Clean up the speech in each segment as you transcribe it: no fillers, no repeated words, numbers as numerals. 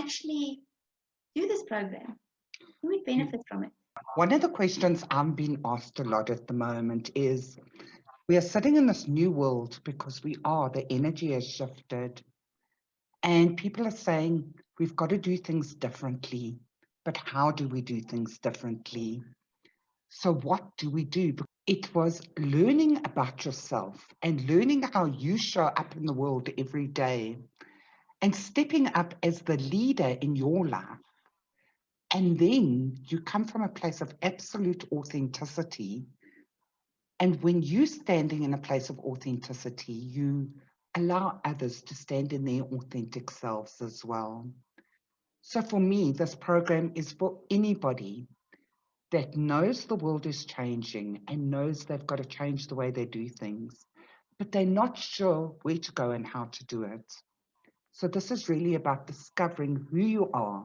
actually do this program? Who would benefit from it? One of the questions I'm being asked a lot at the moment is, we are sitting in this new world because the energy has shifted. And people are saying, we've got to do things differently. But how do we do things differently? So what do we do? It was learning about yourself and learning how you show up in the world every day and stepping up as the leader in your life. And then you come from a place of absolute authenticity. And when you're standing in a place of authenticity, you allow others to stand in their authentic selves as well. So for me, this program is for anybody that knows the world is changing and knows they've got to change the way they do things, but they're not sure where to go and how to do it. So this is really about discovering who you are,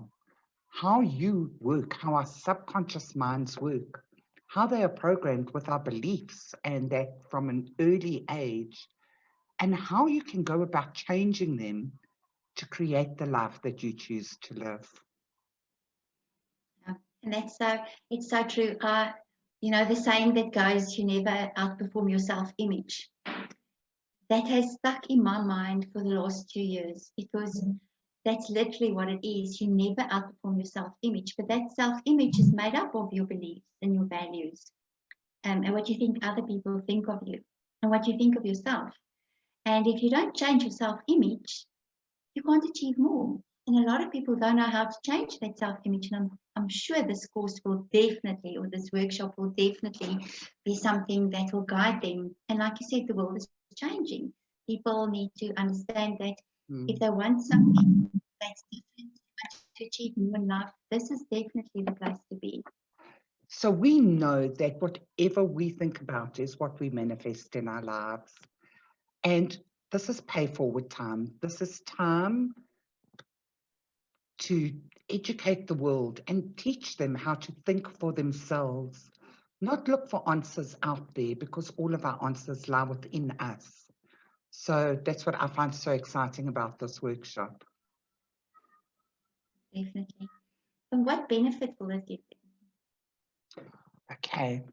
how you work, how our subconscious minds work, how they are programmed with our beliefs, and that from an early age, and how you can go about changing them to create the life that you choose to live. And it's so true. The saying that goes, you never outperform your self-image. That has stuck in my mind for the last 2 years, because that's literally what it is. You never outperform your self-image, but that self-image is made up of your beliefs and your values, and what you think other people think of you and what you think of yourself. And if you don't change your self-image, you can't achieve more. And a lot of people don't know how to change that self-image. And I'm sure this course will definitely, or this workshop will definitely be something that will guide them. And like you said, the world is changing. People need to understand that if they want something that's different, to achieve more in life, this is definitely the place to be. So we know that whatever we think about is what we manifest in our lives. And this is pay forward time. This is time to educate the world and teach them how to think for themselves, not look for answers out there, because all of our answers lie within us. So that's what I find so exciting about this workshop. Definitely. And what benefit will it give them? Okay.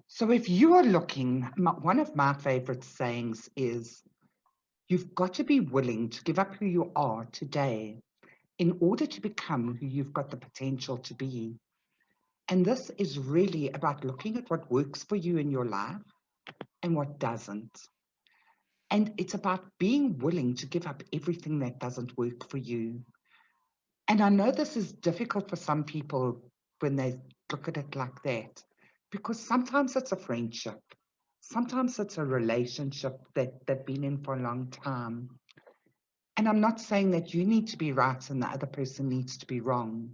So if you are looking, one of my favorite sayings is, you've got to be willing to give up who you are today in order to become who you've got the potential to be. And this is really about looking at what works for you in your life and what doesn't. And it's about being willing to give up everything that doesn't work for you. And I know this is difficult for some people when they look at it like that, because sometimes it's a friendship. Sometimes it's a relationship that they've been in for a long time. And I'm not saying that you need to be right and the other person needs to be wrong.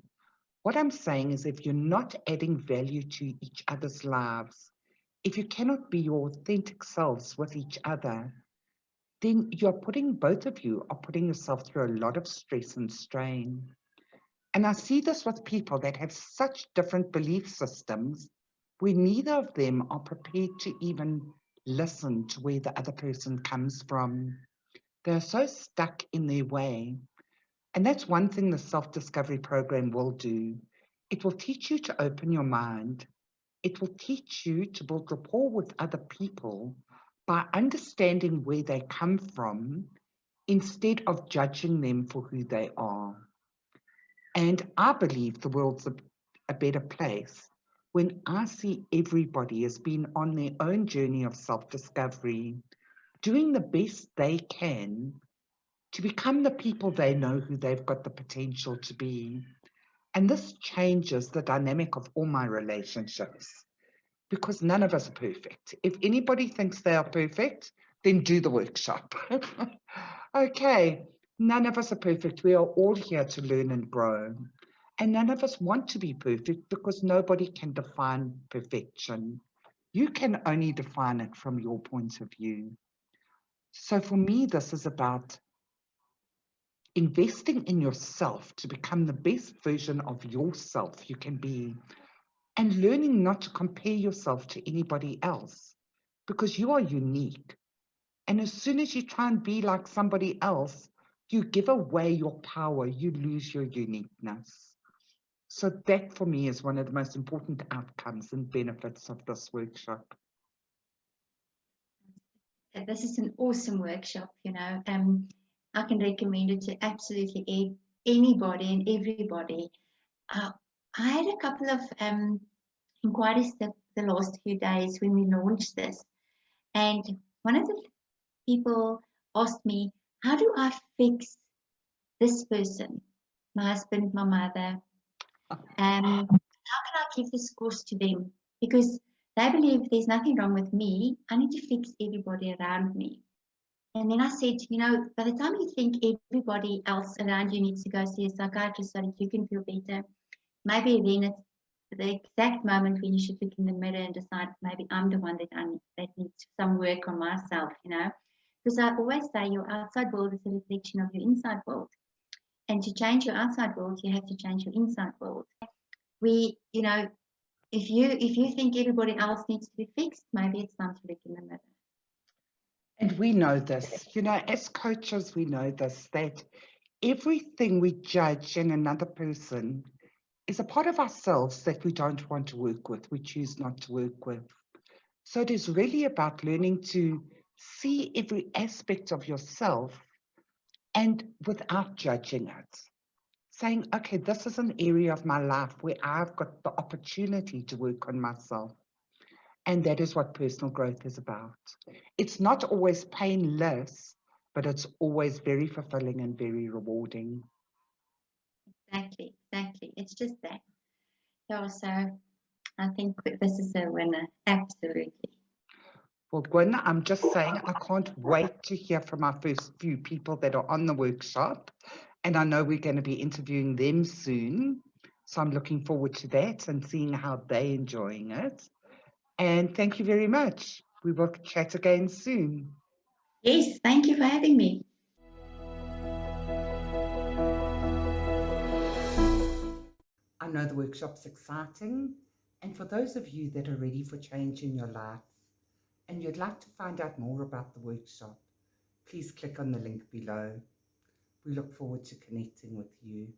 What I'm saying is, if you're not adding value to each other's lives, if you cannot be your authentic selves with each other, then both of you are putting yourself through a lot of stress and strain. And I see this with people that have such different belief systems where neither of them are prepared to even listen to where the other person comes from. They're so stuck in their way. And that's one thing the self-discovery program will do. It will teach you to open your mind. It will teach you to build rapport with other people by understanding where they come from instead of judging them for who they are. And I believe the world's a better place when I see everybody has been on their own journey of self-discovery, doing the best they can to become the people they know who they've got the potential to be. And this changes the dynamic of all my relationships, because none of us are perfect. If anybody thinks they are perfect, then do the workshop. Okay, none of us are perfect. We are all here to learn and grow. And none of us want to be perfect, because nobody can define perfection. You can only define it from your point of view. So for me, this is about investing in yourself to become the best version of yourself you can be, and learning not to compare yourself to anybody else, because you are unique. And as soon as you try and be like somebody else, you give away your power, you lose your uniqueness. So that for me is one of the most important outcomes and benefits of this workshop. This is an awesome workshop, you know. I can recommend it to absolutely anybody and everybody. Uh, I had a couple of inquiries the last few days when we launched this, and one of the people asked me, how do I fix this person, my husband, my mother? How can I give this course to them? Because they believe there's nothing wrong with me. I need to fix everybody around me. And then I said, you know, by the time you think everybody else around you needs to go see a psychiatrist so that you can feel better, maybe then it's the exact moment when you should look in the mirror and decide maybe I'm the one that needs some work on myself, you know. Because I always say your outside world is a reflection of your inside world. And to change your outside world, you have to change your inside world. You know, if you think everybody else needs to be fixed, maybe it's time to look in the mirror. And we know this, you know, as coaches, we know this, that everything we judge in another person is a part of ourselves that we don't want to work with, we choose not to work with. So it is really about learning to see every aspect of yourself and without judging it. Saying, okay, this is an area of my life where I've got the opportunity to work on myself. And that is what personal growth is about. It's not always painless, but it's always very fulfilling and very rewarding. Exactly. It's just that. Yeah, so I think this is a winner. Absolutely. Well, Gwyn, I'm just saying I can't wait to hear from our first few people that are on the workshop. And I know we're going to be interviewing them soon. So I'm looking forward to that and seeing how they're enjoying it. And thank you very much. We will chat again soon. Yes, thank you for having me. I know the workshop's exciting, and for those of you that are ready for change in your life and you'd like to find out more about the workshop, please click on the link below. We look forward to connecting with you.